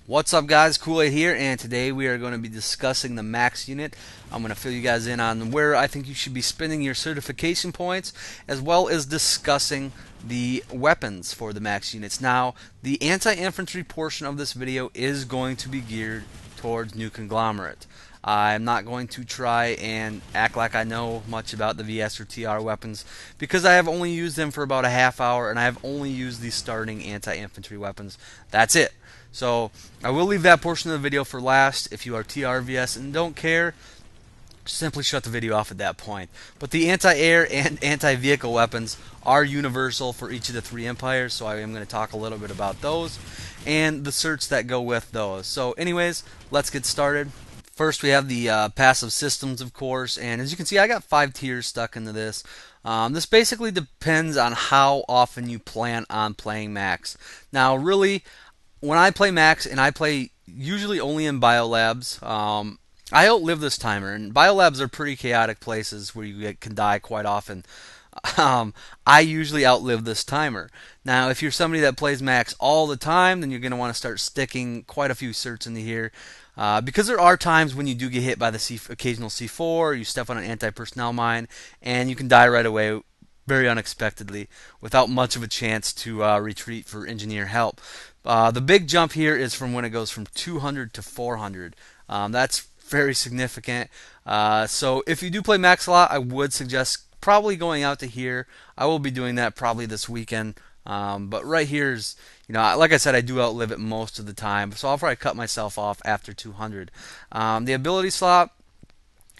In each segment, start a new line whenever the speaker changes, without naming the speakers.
What's up, guys? Kool-Aid here, and today we are going to be discussing the max unit. I'm going to fill you guys in on where I think you should be spending your certification points, as well as discussing the weapons for the max units. Now, the anti-infantry portion of this video is going to be geared towards New Conglomerate. I'm not going to try and act like I know much about the VS or TR weapons because I have only used them for about a half hour, and I have only used the starting anti-infantry weapons. That's it. So I will leave that portion of the video for last. If you are TRVS and don't care, simply shut the video off at that point. But the anti-air and anti-vehicle weapons are universal for each of the three empires, so I am going to talk a little bit about those and the certs that go with those. So anyways, let's get started. First, we have the passive systems, of course, and as you can see, I got 5 tiers stuck into this. This basically depends on how often you plan on playing max. Now, really, when I play max, and I play usually only in biolabs, I outlive this timer, and biolabs are pretty chaotic places where you can die quite often. I usually outlive this timer. Now, if you're somebody that plays max all the time, then you're going to want to start sticking quite a few certs into here. Because there are times when you do get hit by the occasional C4, you step on an anti-personnel mine, and you can die right away very unexpectedly without much of a chance to retreat for engineer help. The big jump here is from when it goes from 200 to 400. That's very significant. So if you do play max a lot, I would suggest probably going out to here. I will be doing that probably this weekend. But right here is, like I said, I do outlive it most of the time. So I'll probably cut myself off after 200. The ability slot,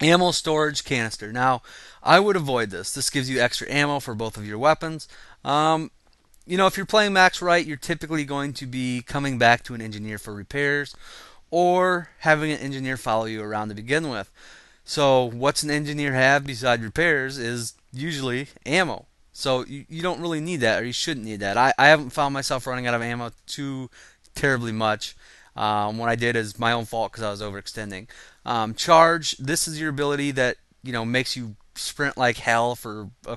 ammo storage canister. Now, I would avoid this. This gives you extra ammo for both of your weapons. If you're playing max right, you're typically going to be coming back to an engineer for repairs or having an engineer follow you around to begin with. So what's an engineer have besides repairs is usually ammo. So you don't really need that, or you shouldn't need that. I haven't found myself running out of ammo too terribly much. What I did is my own fault because I was overextending. Charge, this is your ability that makes you sprint like hell for a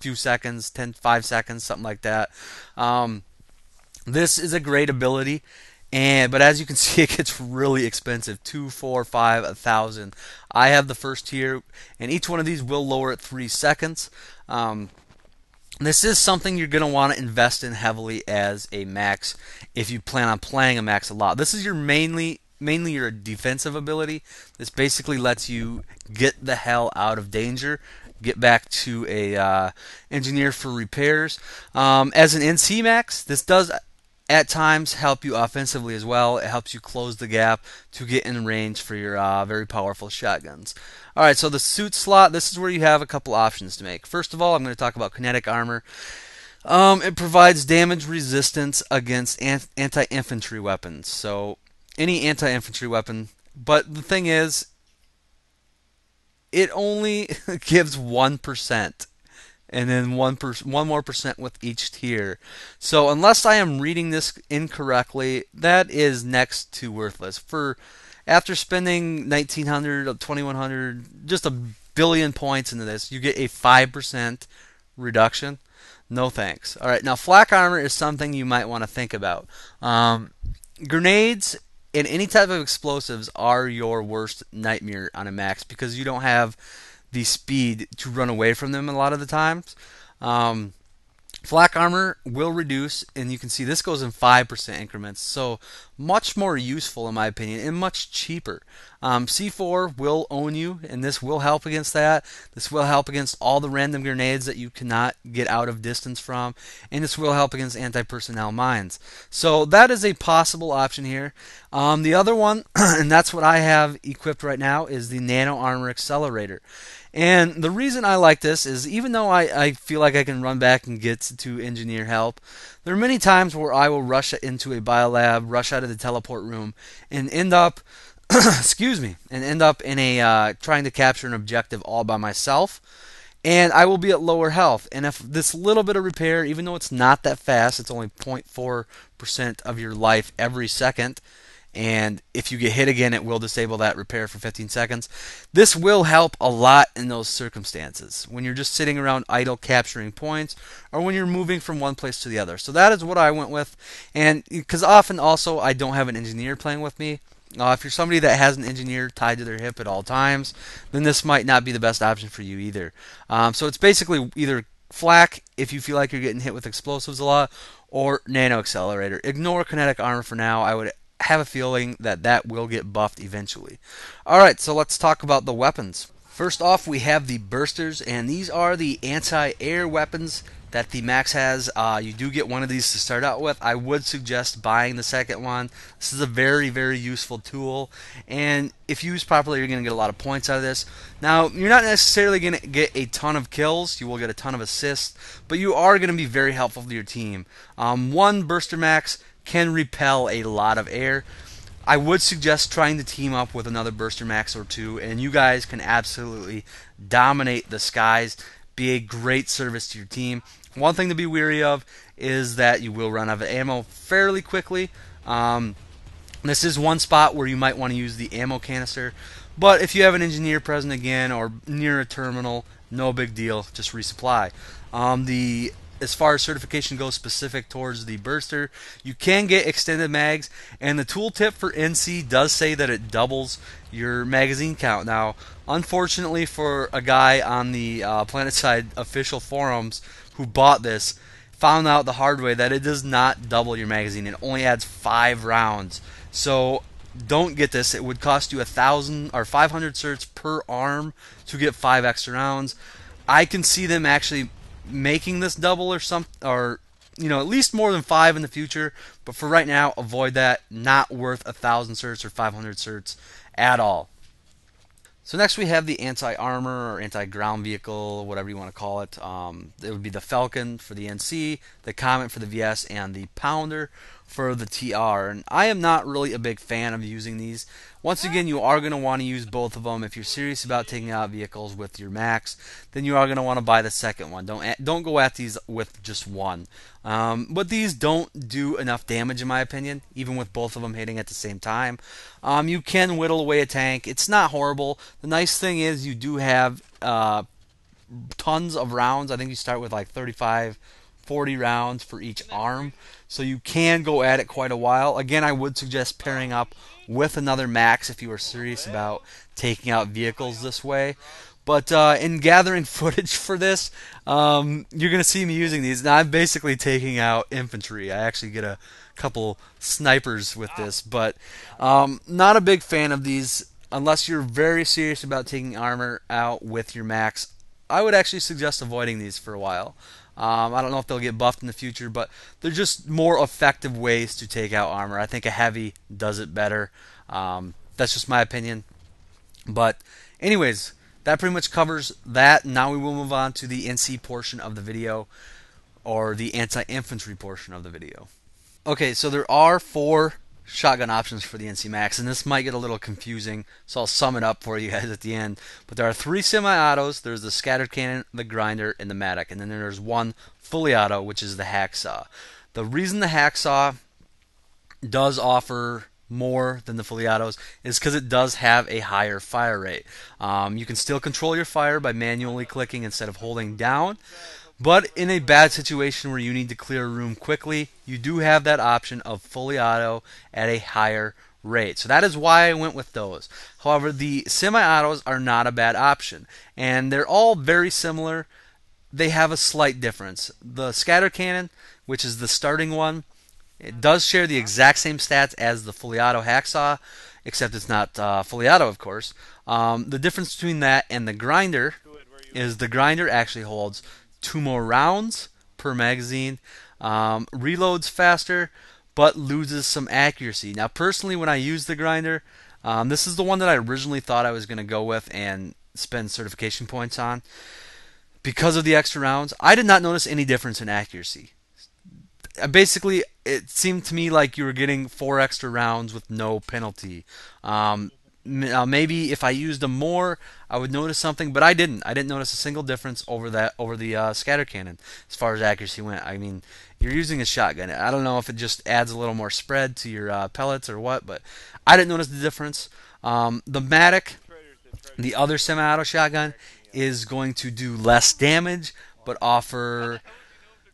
few seconds, 5 seconds, something like that. This is a great ability, but as you can see, it gets really expensive. 2, 4, 5, 1,000. I have the first tier, and each one of these will lower at 3 seconds. This is something you're going to want to invest in heavily as a max if you plan on playing a max a lot. This is your mainly your defensive ability. This basically lets you get the hell out of danger, get back to a engineer for repairs. As an NC max, this does at times help you offensively as well. It helps you close the gap to get in range for your very powerful shotguns. Alright, so the suit slot, this is where you have a couple options to make. First of all, I'm going to talk about kinetic armor. It provides damage resistance against anti-infantry weapons. So any anti-infantry weapon, but the thing is, it only gives 1%. And then 1 more percent with each tier. So unless I am reading this incorrectly, that is next to worthless. After spending 1,900, 2,100, just a billion points into this, you get a 5% reduction. No thanks. All right, now flak armor is something you might want to think about. Grenades and any type of explosives are your worst nightmare on a max because you don't have the speed to run away from them a lot of the times. Flak armor will reduce, and you can see this goes in 5% increments, so much more useful in my opinion and much cheaper. C4 will own you, and this will help against that. This will help against all the random grenades that you cannot get out of distance from, and this will help against anti-personnel mines. So that is a possible option here. The other one, and that's what I have equipped right now, is the Nano Armor Accelerator. And the reason I like this is even though I feel like I can run back and get to engineer help, there are many times where I will rush into a biolab, rush out of the teleport room, and end up excuse me, and end up in a trying to capture an objective all by myself, and I will be at lower health. And if this little bit of repair, even though it's not that fast, it's only 0.4% of your life every second, and if you get hit again, it will disable that repair for 15 seconds. This will help a lot in those circumstances when you're just sitting around idle capturing points, or when you're moving from one place to the other. So that is what I went with, and because often also I don't have an engineer playing with me. If you're somebody that has an engineer tied to their hip at all times, then this might not be the best option for you either. So it's basically either flak if you feel like you're getting hit with explosives a lot, or nano accelerator. Ignore kinetic armor for now. I would have a feeling that that will get buffed eventually. Alright, so let's talk about the weapons. First off, we have the bursters, and these are the anti-air weapons that the max has. You do get one of these to start out with. I would suggest buying the second one. This is a very, very useful tool, and if used properly, you're going to get a lot of points out of this. Now, you're not necessarily going to get a ton of kills. You will get a ton of assists, but you are going to be very helpful to your team. One burster max can repel a lot of air. I would suggest trying to team up with another burster max or two, and you guys can absolutely dominate the skies, be a great service to your team. One thing to be wary of is that you will run out of ammo fairly quickly. This is one spot where you might want to use the ammo canister, but if you have an engineer present again or near a terminal, no big deal, just resupply. As far as certification goes specific towards the burster, you can get extended mags, and the tooltip for NC does say that it doubles your magazine count. Now, unfortunately for a guy on the Planetside official forums who bought this, found out the hard way that it does not double your magazine. It only adds 5 rounds. So don't get this. It would cost you 1,000 or 500 certs per arm to get 5 extra rounds. I can see them actually making this double or at least more than 5 in the future, but for right now, avoid that. Not worth 1,000 certs or 500 certs at all. So next we have the anti-armor or anti-ground vehicle, whatever you want to call it. It would be the Falcon for the NC, the Comet for the VS, and the Pounder for the TR. And I am not really a big fan of using these. Once again, you are going to want to use both of them. If you're serious about taking out vehicles with your max, then you are going to want to buy the second one. Don't go at these with just one. But these don't do enough damage in my opinion, even with both of them hitting at the same time. You can whittle away a tank. It's not horrible. The nice thing is you do have tons of rounds. I think you start with like 35, 40 rounds for each arm, so you can go at it quite a while. Again, I would suggest pairing up with another max if you are serious about taking out vehicles this way. But in gathering footage for this, you're going to see me using these. Now, I'm basically taking out infantry. I actually get a couple snipers with this, but not a big fan of these unless you're very serious about taking armor out with your max. I would actually suggest avoiding these for a while. I don't know if they'll get buffed in the future, but they're just more effective ways to take out armor. I think a heavy does it better. That's just my opinion. But anyways, that pretty much covers that. Now we will move on to the NC portion of the video, or the anti-infantry portion of the video. Okay, so there are 4 shotgun options for the NC Max, and this might get a little confusing, so I'll sum it up for you guys at the end. But there are 3 semi-autos. There's the scattered cannon, the grinder, and the Matic, and then there's one fully auto, which is the hacksaw. The reason the hacksaw does offer more than the fully autos is because it does have a higher fire rate. You can still control your fire by manually clicking instead of holding down, but in a bad situation where you need to clear a room quickly, you do have that option of fully auto at a higher rate. So that is why I went with those. However, the semi-autos are not a bad option, and they're all very similar. They have a slight difference. The scatter cannon, which is the starting one, it does share the exact same stats as the fully auto hacksaw, except it's not fully auto, of course. The difference between that and the grinder is the grinder actually holds 2 more rounds per magazine, reloads faster, but loses some accuracy. Now, personally, when I use the grinder, this is the one that I originally thought I was going to go with and spend certification points on. Because of the extra rounds, I did not notice any difference in accuracy. Basically, it seemed to me like you were getting 4 extra rounds with no penalty. Maybe if I used them more, I would notice something, but I didn't. I didn't notice a single difference over the scatter cannon as far as accuracy went. I mean, you're using a shotgun. I don't know if it just adds a little more spread to your pellets or what, but I didn't notice the difference. The Matic, the other semi-auto shotgun, is going to do less damage, but offer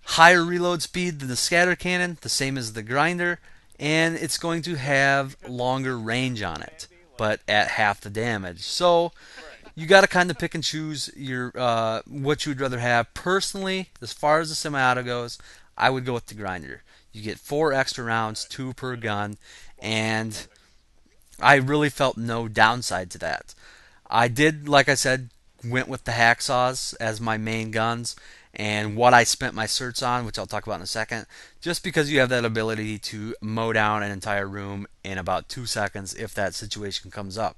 higher reload speed than the scatter cannon, the same as the grinder, and it's going to have longer range on it, but at half the damage. So you got to kind of pick and choose your what you would rather have. Personally, as far as the semi-auto goes, I would go with the grinder. You get 4 extra rounds, 2 per gun, and I really felt no downside to that. I did, like I said, went with the hacksaws as my main guns and what I spent my certs on, which I'll talk about in a second, just because you have that ability to mow down an entire room in about 2 seconds if that situation comes up.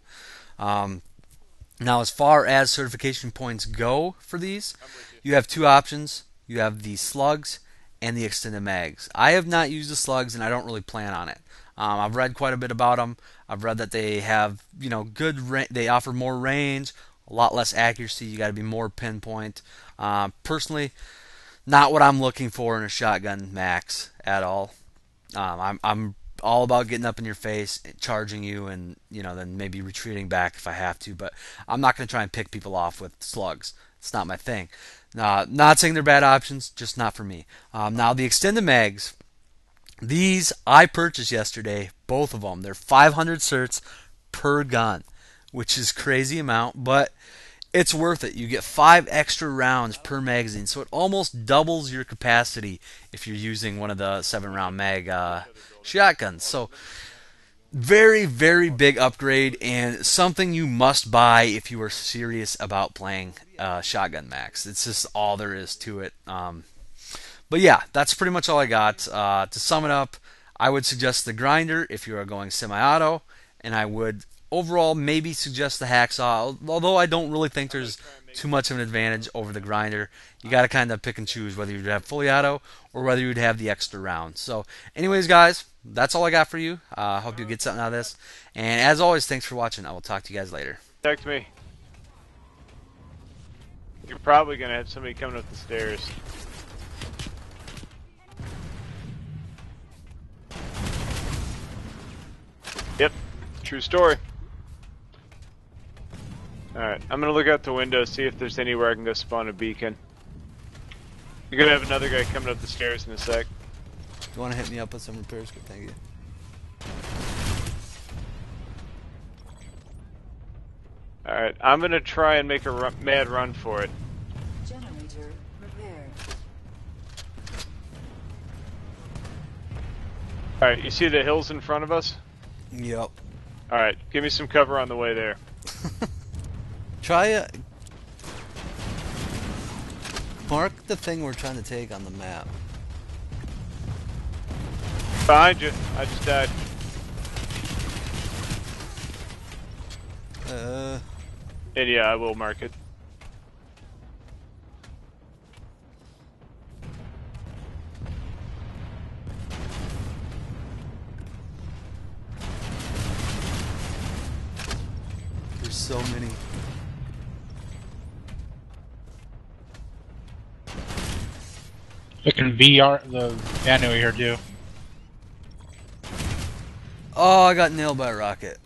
Now, as far as certification points go for these, you have 2 options. You have the slugs and the extended mags. I have not used the slugs, and I don't really plan on it. I've read quite a bit about them. I've read that they have, good. They offer more range, a lot less accuracy. You got to be more pinpoint. Personally, not what I'm looking for in a shotgun max at all. I'm all about getting up in your face, charging you, and then maybe retreating back if I have to. But I'm not going to try and pick people off with slugs. It's not my thing. Not saying they're bad options, just not for me. Now the extended mags. These I purchased yesterday, both of them. They're 500 certs per gun, which is crazy amount, but it's worth it. You get 5 extra rounds per magazine, so it almost doubles your capacity if you're using one of the 7-round mag shotguns. So very, very big upgrade, and something you must buy if you are serious about playing shotgun max. It's just all there is to it. But yeah, that's pretty much all I got. To sum it up, I would suggest the grinder if you are going semi-auto, and I would overall maybe suggest the hacksaw, although I don't really think there's too much of an advantage over the grinder. You got to kind of pick and choose whether you'd have fully auto or whether you'd have the extra round. So anyways, guys, that's all I got for you. I hope you get something out of this. And as always, thanks for watching. I will talk to you guys later.
Text me. You're probably going to have somebody coming up the stairs. Yep, true story. Alright, I'm gonna look out the window, see if there's anywhere I can go spawn a beacon. You're gonna have another guy coming up the stairs in a sec.
You wanna hit me up with some repairs? Good, thank you.
Alright, I'm gonna try and make a mad run for it.
Generator repaired.
Alright, you see the hills in front of us?
Yep.
Alright, give me some cover on the way there.
Try it. Mark the thing we're trying to take on the map.
Behind you. I just died. And yeah, I will mark it.
There's so many.
It can VR the Banu here too.
Oh, I got nailed by a rocket.